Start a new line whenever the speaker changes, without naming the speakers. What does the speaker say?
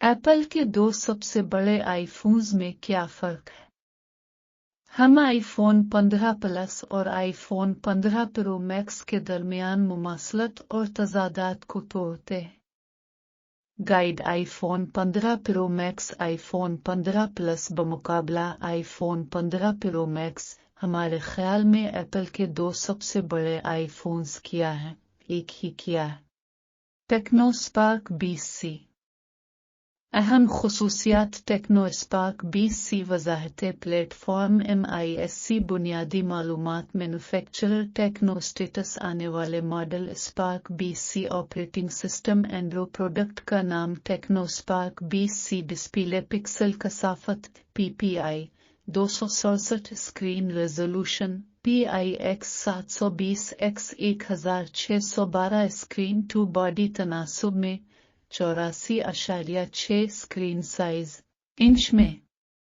Apple के दो सबसे बड़े आईफोन्स में क्या फर्क है? हम आईफोन 15 प्लस और आईफोन 15 प्रो मैक्स के दरमियान मुमासलत और तजादात को तोड़ते हैं। Guide iPhone 15 pro max iPhone 15 plus बमुकाबला आईफोन 15 प्रो मैक्स हमारे ख्याल में एप्पल के दो सबसे बड़े आईफोन्स क्या हैं? एक ही क्या है? Techno Spark 20C। अहम खुसूसियात टेक्नो स्पार्क 20C वजाहत प्लेटफॉर्म MISC बुनियादी मालूमात मैन्युफैक्चरर टेक्नो स्टेटस आने वाले model Spark 20C operating system Android product का नाम Tecno Spark 20C display pixel कसाफत PPI 267 screen resolution PIX 720x 1612 screen to body तनासुब में 84.6 स्क्रीन साइज इंच में